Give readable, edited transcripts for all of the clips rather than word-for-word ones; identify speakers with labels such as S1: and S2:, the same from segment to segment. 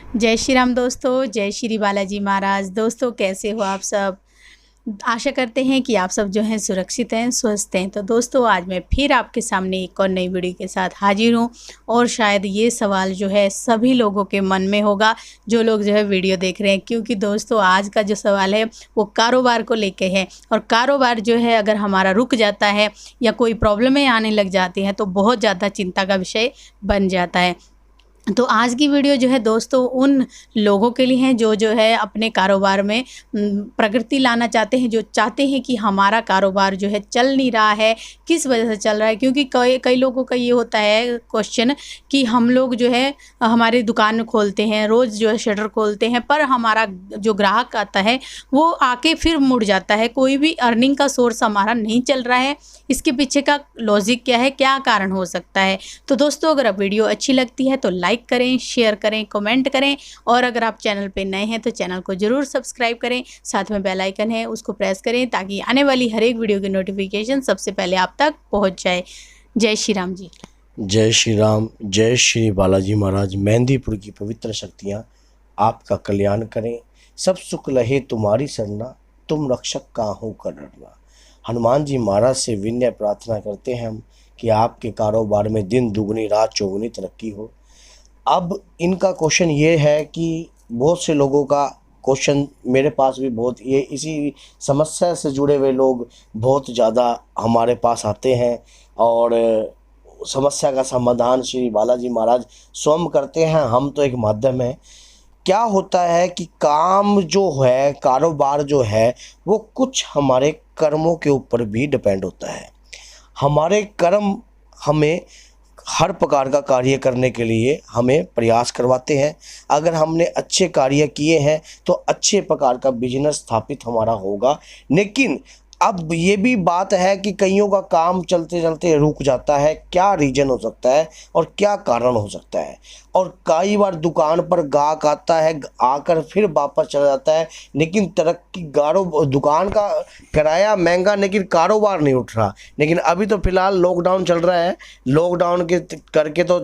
S1: जय श्री राम दोस्तों, जय श्री बालाजी महाराज। दोस्तों कैसे हो आप सब? आशा करते हैं कि आप सब जो हैं सुरक्षित हैं, स्वस्थ हैं। तो दोस्तों आज मैं फिर आपके सामने एक और नई वीडियो के साथ हाजिर हूँ और शायद ये सवाल जो है सभी लोगों के मन में होगा जो लोग जो है वीडियो देख रहे हैं, क्योंकि दोस्तों आज का जो सवाल है वो कारोबार को लेके है। और कारोबार जो है अगर हमारा रुक जाता है या कोई प्रॉब्लमें आने लग जाती हैं तो बहुत ज़्यादा चिंता का विषय बन जाता है। तो आज की वीडियो जो है दोस्तों उन लोगों के लिए है जो है अपने कारोबार में प्रगति लाना चाहते हैं, जो चाहते हैं कि हमारा कारोबार जो है चल नहीं रहा है, किस वजह से चल रहा है। क्योंकि कई लोगों का ये होता है क्वेश्चन कि हम लोग जो है हमारी दुकान खोलते हैं, रोज़ जो है शटर खोलते हैं, पर हमारा जो ग्राहक आता है वो आके फिर मुड़ जाता है, कोई भी अर्निंग का सोर्स हमारा नहीं चल रहा है। इसके पीछे का लॉजिक क्या है, क्या कारण हो सकता है? तो दोस्तों अगर आप वीडियो अच्छी लगती है तो लाइक करें, शेयर करें, कमेंट करें, और अगर आप चैनल पे नए हैं तो चैनल को ज़रूर सब्सक्राइब करें। साथ में बेल आइकन है उसको प्रेस करें ताकि आने वाली हर एक वीडियो की नोटिफिकेशन सबसे पहले आप तक पहुंच जाए। जय श्री राम जी।
S2: जय श्री राम, जय श्री बालाजी महाराज। मेहंदीपुर की पवित्र शक्तियाँ आपका कल्याण करें। सब सुख लहे तुम्हारी सरना, तुम रक्षक काहू कर डरना। हनुमान जी महाराज से विनय प्रार्थना करते हैं हम कि आपके कारोबार में दिन दुगनी रात चौगुनी तरक्की हो। अब इनका क्वेश्चन ये है कि बहुत से लोगों का क्वेश्चन मेरे पास भी बहुत, ये इसी समस्या से जुड़े हुए लोग बहुत ज़्यादा हमारे पास आते हैं और समस्या का समाधान श्री बालाजी महाराज स्वयं करते हैं। हम तो एक माध्यम है। क्या होता है कि काम जो है, कारोबार जो है, वो कुछ हमारे कर्मों के ऊपर भी डिपेंड होता है। हमारे कर्म हमें हर प्रकार का कार्य करने के लिए हमें प्रयास करवाते हैं। अगर हमने अच्छे कार्य किए हैं तो अच्छे प्रकार का बिजनेस स्थापित हमारा होगा। लेकिन अब ये भी बात है कि कईयों का काम चलते चलते रुक जाता है। क्या रीज़न हो सकता है और क्या कारण हो सकता है? और कई बार दुकान पर गाहक आता है, आकर फिर वापस चला जाता है, लेकिन तरक्की दुकान का किराया महंगा लेकिन कारोबार नहीं उठ रहा। लेकिन अभी तो फ़िलहाल लॉकडाउन चल रहा है। लॉकडाउन के करके तो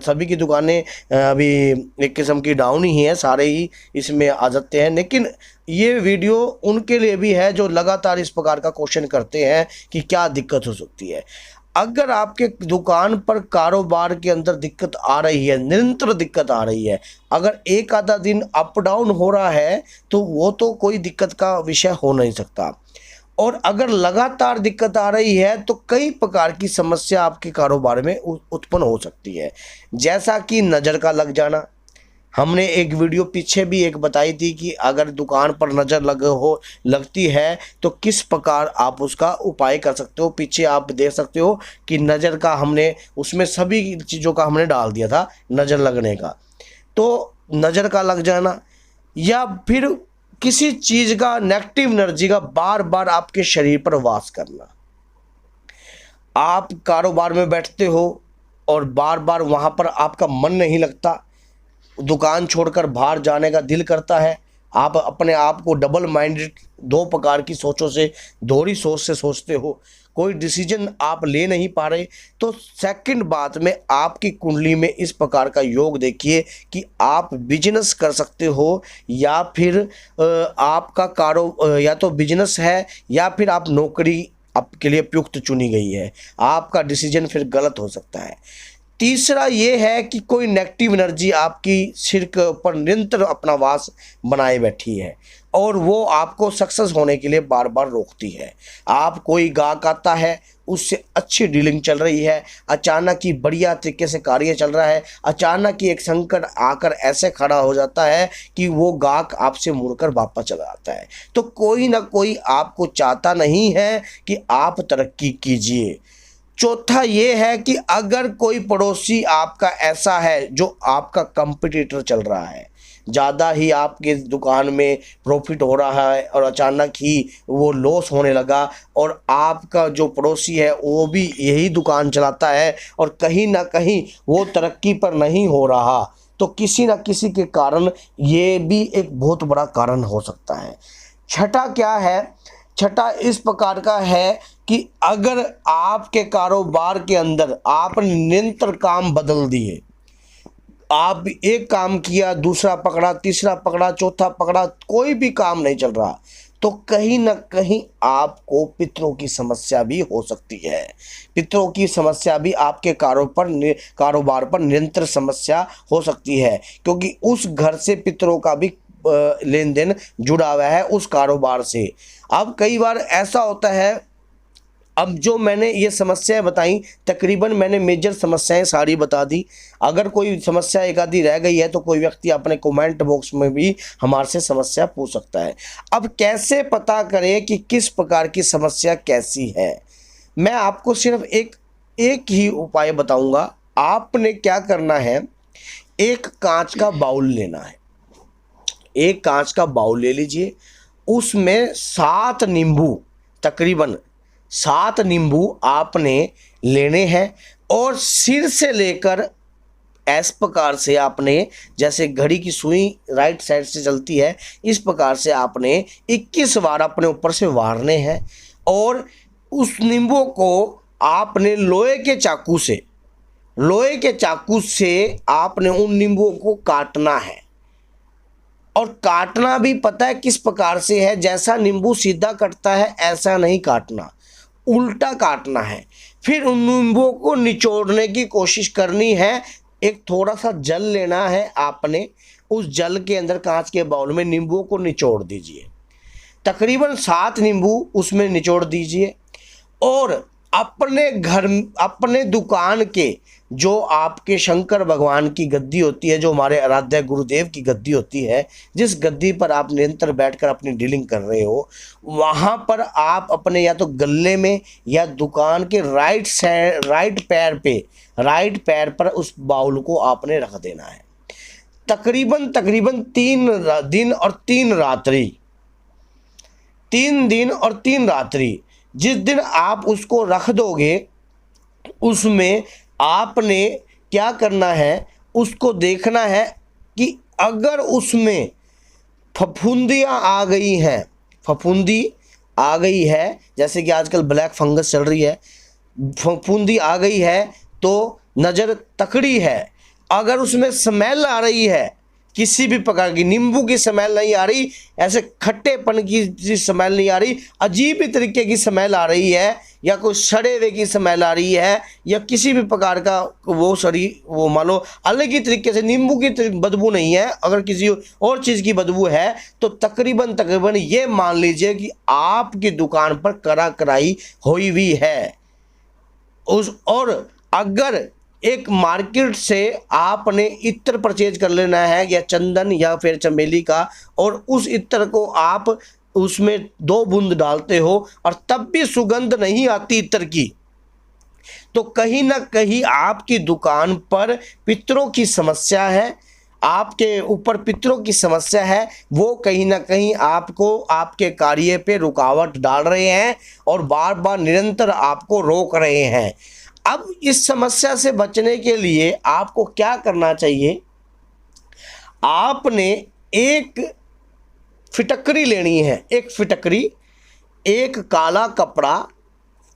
S2: सभी की दुकानें अभी एक किस्म की डाउन ही हैं, सारे ही इसमें आ जाते हैं। लेकिन ये वीडियो उनके लिए भी है जो लगातार इस प्रकार का क्वेश्चन करते हैं कि क्या दिक्कत हो सकती है। अगर आपके दुकान पर कारोबार के अंदर दिक्कत आ रही है, निरंतर दिक्कत आ रही है, अगर एक आधा दिन अप डाउन हो रहा है तो वो तो कोई दिक्कत का विषय हो नहीं सकता। और अगर लगातार दिक्कत आ रही है तो कई प्रकार की समस्या आपके कारोबार में उत्पन्न हो सकती है। जैसा कि नज़र का लग जाना, हमने एक वीडियो पीछे भी एक बताई थी कि अगर दुकान पर नज़र लगती है तो किस प्रकार आप उसका उपाय कर सकते हो। पीछे आप देख सकते हो कि नज़र का हमने उसमें सभी चीज़ों का हमने डाल दिया था, नज़र लगने का। तो नज़र का लग जाना या फिर किसी चीज़ का नेगेटिव एनर्जी का बार बार आपके शरीर पर वास करना। आप कारोबार में बैठते हो और बार बार वहाँ पर आपका मन नहीं लगता, दुकान छोड़कर बाहर जाने का दिल करता है। आप अपने आप को डबल माइंडेड, दो प्रकार की सोचों से, दोहरी सोच से सोचते हो, कोई डिसीजन आप ले नहीं पा रहे। तो सेकंड बात में आपकी कुंडली में इस प्रकार का योग देखिए कि आप बिजनेस कर सकते हो या फिर आपका या तो बिजनेस है या फिर आप नौकरी आपके लिए उपयुक्त चुनी गई है। आपका डिसीजन फिर गलत हो सकता है। तीसरा ये है कि कोई नेगेटिव एनर्जी आपकी सिर के ऊपर निरंतर अपना वास बनाए बैठी है और वो आपको सक्सेस होने के लिए बार बार रोकती है। आप कोई गाहक आता है, उससे अच्छी डीलिंग चल रही है, अचानक ही बढ़िया तरीके से कार्य चल रहा है, अचानक ही एक संकट आकर ऐसे खड़ा हो जाता है कि वो गाहक आपसे मुड़कर वापस चला जाता है। तो कोई ना कोई आपको चाहता नहीं है कि आप तरक्की कीजिए। चौथा ये है कि अगर कोई पड़ोसी आपका ऐसा है जो आपका कंपटीटर चल रहा है, ज़्यादा ही आपके दुकान में प्रॉफिट हो रहा है और अचानक ही वो लॉस होने लगा, और आपका जो पड़ोसी है वो भी यही दुकान चलाता है और कहीं ना कहीं वो तरक्की पर नहीं हो रहा, तो किसी न किसी के कारण ये भी एक बहुत बड़ा कारण हो सकता है। छठा क्या है? छठा इस प्रकार का है कि अगर आपके कारोबार के अंदर आपने निरंतर काम बदल दिए, आप एक काम किया, दूसरा पकड़ा, तीसरा पकड़ा, चौथा पकड़ा, कोई भी काम नहीं चल रहा, तो कहीं ना कहीं आपको पितरों की समस्या भी हो सकती है। पितरों की समस्या भी आपके कारोबार पर निरंतर समस्या हो सकती है, क्योंकि उस घर से पितरों का भी लेन देन जुड़ा हुआ है उस कारोबार से। अब कई बार ऐसा होता है, अब जो मैंने ये समस्याएं बताई, तकरीबन मैंने मेजर समस्याएं सारी बता दी। अगर कोई समस्या एक आधी रह गई है तो कोई व्यक्ति अपने कमेंट बॉक्स में भी हमारे से समस्या पूछ सकता है। अब कैसे पता करें कि किस प्रकार की समस्या कैसी है, मैं आपको सिर्फ एक ही उपाय बताऊंगा। आपने क्या करना है, एक कांच का बाउल लेना है। एक कांच का बाउल ले लीजिए, उसमें 7 नींबू, तकरीबन 7 नींबू आपने लेने हैं, और सिर से लेकर इस प्रकार से आपने, जैसे घड़ी की सुई राइट साइड से चलती है, इस प्रकार से आपने 21 बार अपने ऊपर से वारने हैं। और उस नींबू को आपने लोहे के चाकू से आपने उन नींबुओं को काटना है। और काटना भी पता है किस प्रकार से है, जैसा नींबू सीधा कटता है ऐसा नहीं काटना, उल्टा काटना है। फिर उन नींबुओं को निचोड़ने की कोशिश करनी है। एक थोड़ा सा जल लेना है आपने, उस जल के अंदर कांच के बाउल में नींबुओं को निचोड़ दीजिए। तकरीबन 7 नींबू उसमें निचोड़ दीजिए, और अपने दुकान के जो आपके शंकर भगवान की गद्दी होती है, जो हमारे आराध्य गुरुदेव की गद्दी होती है, जिस गद्दी पर आप निरंतर बैठकर अपनी डीलिंग कर रहे हो, वहाँ पर आप अपने या तो गले में या दुकान के राइट पैर पर उस बाउल को आपने रख देना है। तकरीबन 3 दिन और 3 रात्रि, जिस दिन आप उसको रख दोगे, उसमें आपने क्या करना है, उसको देखना है कि अगर उसमें फफूंदी आ गई है, जैसे कि आजकल ब्लैक फंगस चल रही है, फफूंदी आ गई है तो नज़र तकड़ी है। अगर उसमें स्मेल आ रही है, किसी भी प्रकार की, नींबू की स्मेल नहीं आ रही, ऐसे खट्टेपन की स्मेल नहीं आ रही, अजीब ही तरीके की स्मेल आ रही है, या कोई सड़े हुए की स्मेल आ रही है, या किसी भी प्रकार का वो मान लो अलग ही तरीके से, नींबू की बदबू नहीं है, अगर किसी और चीज़ की बदबू है, तो तकरीबन ये मान लीजिए कि आपकी दुकान पर कराई हुई हुई है। और अगर एक मार्केट से आपने इत्र परचेज कर लेना है, या चंदन या फिर चमेली का, और उस इत्र को आप उसमें 2 बूंद डालते हो और तब भी सुगंध नहीं आती इत्र की, तो कहीं ना कहीं आपकी दुकान पर पितरों की समस्या है, आपके ऊपर पितरों की समस्या है। वो कहीं ना कहीं आपको आपके कार्य पे रुकावट डाल रहे हैं और बार बार निरंतर आपको रोक रहे हैं। अब इस समस्या से बचने के लिए आपको क्या करना चाहिए, आपने एक फिटकरी लेनी है। एक फिटकरी, एक काला कपड़ा,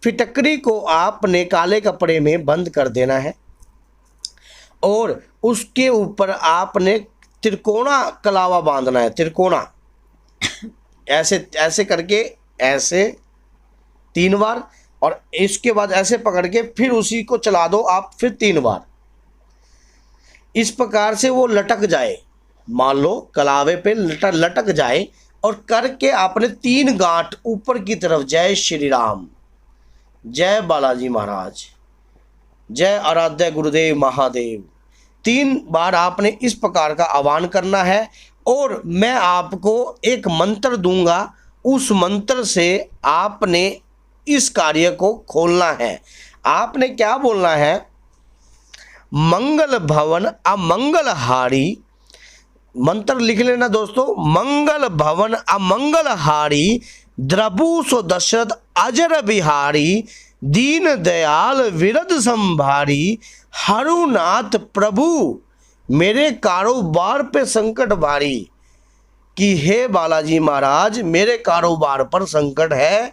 S2: फिटकरी को आपने काले कपड़े में बंद कर देना है, और उसके ऊपर आपने त्रिकोणा कलावा बांधना है। त्रिकोणा ऐसे करके, ऐसे 3 बार, और इसके बाद ऐसे पकड़ के फिर उसी को चला दो आप, फिर 3 बार। इस प्रकार से वो लटक जाए, मान लो कलावे पे लटक जाए, और करके आपने 3 गांठ ऊपर की तरफ, जय श्री राम, जय बालाजी महाराज, जय आराध्य गुरुदेव महादेव, 3 बार आपने इस प्रकार का आह्वान करना है। और मैं आपको एक मंत्र दूंगा, उस मंत्र से आपने इस कार्य को खोलना है। आपने क्या बोलना है, मंगल भवन अमंगल हारी, मंत्र लिख लेना दोस्तों, मंगल भवन अमंगल हारी, द्रबूसो दशरथ अजर बिहारी, दीन दयाल विरद संभारी, हरुनाथ प्रभु मेरे कारोबार पे संकट भारी। कि हे बालाजी महाराज, मेरे कारोबार पर संकट है,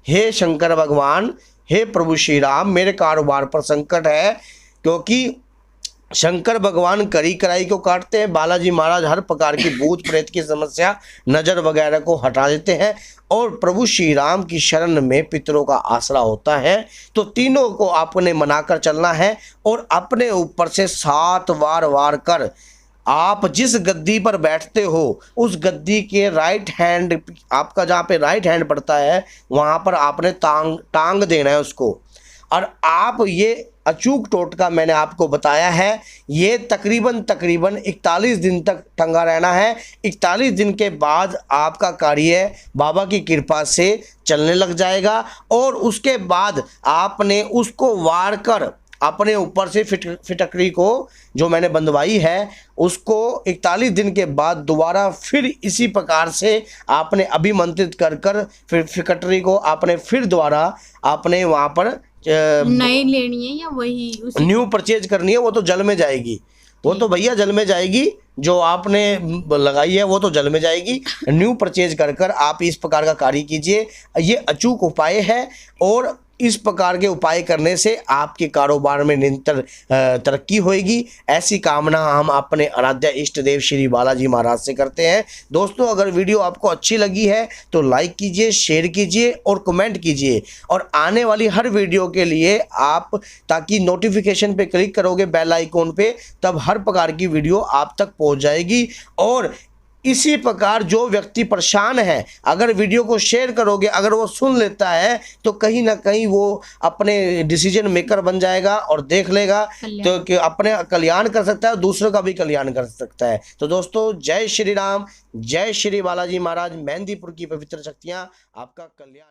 S2: हे शंकर भगवान, हे प्रभु श्री राम, मेरे कारोबार पर संकट है, क्योंकि शंकर भगवान करी कराई को काटते हैं, बालाजी महाराज हर प्रकार की भूत प्रेत की समस्या, नजर वगैरह को हटा देते हैं और प्रभु श्री राम की शरण में पितरों का आसरा होता है। तो तीनों को आपने मनाकर चलना है और अपने ऊपर से 7 वार कर आप जिस गद्दी पर बैठते हो उस गद्दी के राइट हैंड, आपका जहाँ पे राइट हैंड पड़ता है वहाँ पर आपने टांग देना है उसको। और आप ये अचूक टोटका मैंने आपको बताया है, ये तकरीबन 41 दिन तक टंगा रहना है। 41 दिन के बाद आपका कार्य बाबा की कृपा से चलने लग जाएगा और उसके बाद आपने उसको वार कर अपने ऊपर से फिटकरी को जो मैंने बंधवाई है उसको 41 दिन के बाद दोबारा फिर इसी प्रकार से आपने अभिमंत्रित कर फिर फिटकरी को आपने फिर दोबारा आपने वहाँ पर
S1: नई लेनी है या वही
S2: न्यू परचेज करनी है। वो तो जल में जाएगी, वो तो भैया जल में जाएगी, जो आपने लगाई है वो तो जल में जाएगी। न्यू परचेज कर आप इस प्रकार का कार्य कीजिए, ये अचूक उपाय है और इस प्रकार के उपाय करने से आपके कारोबार में निरंतर तरक्की होगी। ऐसी कामना हम अपने आराध्य इष्ट देव श्री बालाजी महाराज से करते हैं। दोस्तों, अगर वीडियो आपको अच्छी लगी है तो लाइक कीजिए, शेयर कीजिए और कमेंट कीजिए और आने वाली हर वीडियो के लिए आप ताकि नोटिफिकेशन पे क्लिक करोगे बेल आइकॉन पे, तब हर प्रकार की वीडियो आप तक पहुंच जाएगी। और इसी प्रकार जो व्यक्ति परेशान है, अगर वीडियो को शेयर करोगे, अगर वो सुन लेता है तो कहीं ना कहीं वो अपने डिसीजन मेकर बन जाएगा और देख लेगा तो कि अपने कल्याण कर सकता है, दूसरों का भी कल्याण कर सकता है। तो दोस्तों, जय श्री राम, जय श्री बालाजी महाराज, मेहंदीपुर की पवित्र शक्तियाँ आपका कल्याण।